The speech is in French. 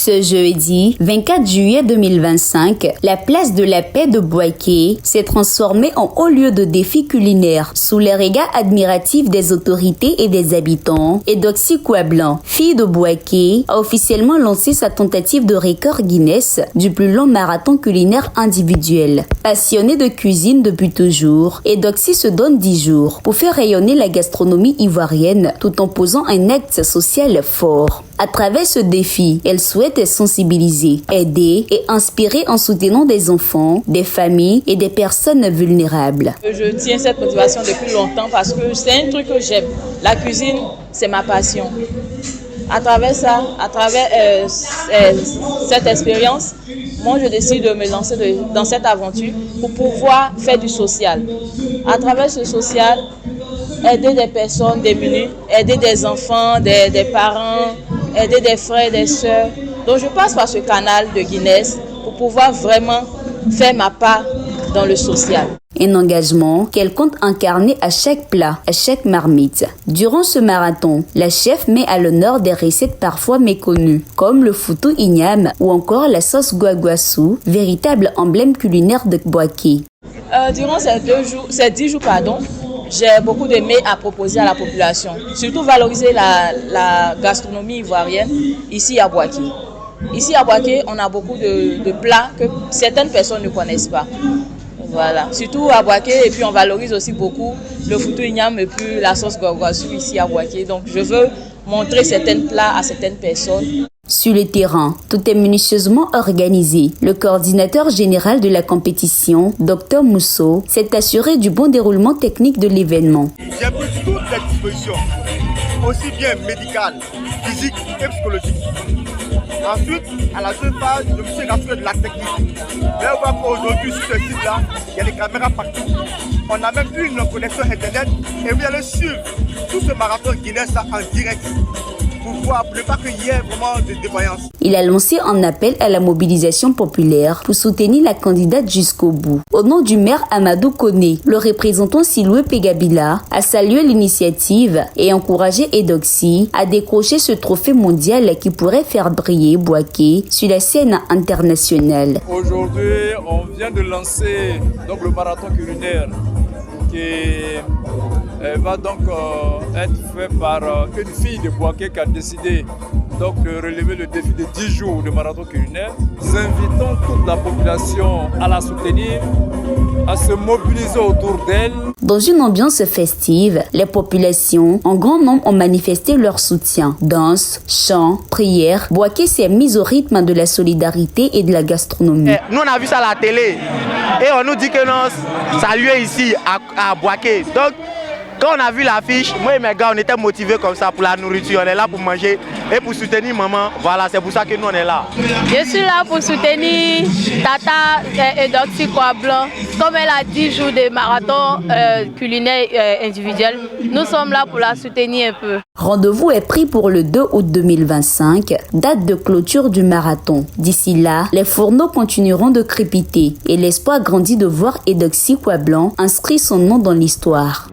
Ce jeudi 24 juillet 2025, la place de la Paix de Boaké s'est transformée en haut lieu de défis culinaires sous les regards admiratifs des autorités et des habitants. Eudoxie Kouablan, fille de Boaké, a officiellement lancé sa tentative de record Guinness du plus long marathon culinaire individuel. Passionnée de cuisine depuis toujours, Eudoxie se donne 10 jours pour faire rayonner la gastronomie ivoirienne tout en posant un acte social fort. À travers ce défi, elle souhaite sensibiliser, aider et inspirer en soutenant des enfants, des familles et des personnes vulnérables. Je tiens cette motivation depuis longtemps parce que c'est un truc que j'aime. La cuisine, c'est ma passion. À travers ça, cette expérience, moi je décide de me lancer dans cette aventure pour pouvoir faire du social. À travers ce social, aider des personnes démunies, aider des enfants, des parents, aider des frères et des sœurs. Donc je passe par ce canal de Guinness pour pouvoir vraiment faire ma part dans le social. Un engagement qu'elle compte incarner à chaque plat, à chaque marmite. Durant ce marathon, la chef met à l'honneur des recettes parfois méconnues, comme le foutou igname ou encore la sauce guaguassou, véritable emblème culinaire de Boaké. Durant ces 10 jours, j'ai beaucoup de mets à proposer à la population. Surtout valoriser la gastronomie ivoirienne ici à Boaké. Ici à Boaké, on a beaucoup de plats que certaines personnes ne connaissent pas. Voilà, surtout à Boaké, et puis on valorise aussi beaucoup le foutou igname et puis la sauce guaguassou ici à Boaké. Donc je veux montrer certains plats à certaines personnes. Sur le terrain, tout est minutieusement organisé. Le coordinateur général de la compétition, Dr Mousso, s'est assuré du bon déroulement technique de l'événement. J'ai pris toutes les dispositions, aussi bien médicales, physiques et psychologiques. Ensuite, à la deuxième phase, je me suis rassuré de la technique. Mais on voit qu'aujourd'hui, sur ce site-là, il y a des caméras partout. On a même une connexion Internet et vous allez suivre tout ce marathon Guinness en direct. Pour ne pas qu'il y ait vraiment de défaillance. Il a lancé un appel à la mobilisation populaire pour soutenir la candidate jusqu'au bout. Au nom du maire Amadou Koné, le représentant Siloué Pegabila a salué l'initiative et encouragé Eudoxie à décrocher ce trophée mondial qui pourrait faire briller Boaké sur la scène internationale. Aujourd'hui, on vient de lancer le marathon culinaire qui va donc être fait par une fille de Boaké qui a décidé de relever le défi de 10 jours de marathon culinaire. Nous invitons toute la population à la soutenir, à se mobiliser autour d'elle. Dans une ambiance festive, les populations en grand nombre ont manifesté leur soutien. Danse, chants, prières, Boaké s'est mise au rythme de la solidarité et de la gastronomie. Nous on a vu ça à la télé et on nous dit que non, ça a lieu ici à Boaké. Donc quand on a vu l'affiche, moi et mes gars, on était motivés comme ça pour la nourriture. On est là pour manger et pour soutenir maman. Voilà, c'est pour ça que nous, on est là. Je suis là pour soutenir Tata Eudoxie Kouablan. Comme elle a 10 jours de marathon culinaire individuel, nous sommes là pour la soutenir un peu. Rendez-vous est pris pour le 2 août 2025, date de clôture du marathon. D'ici là, les fourneaux continueront de crépiter et l'espoir grandit de voir Eudoxie Kouablan inscrit son nom dans l'histoire.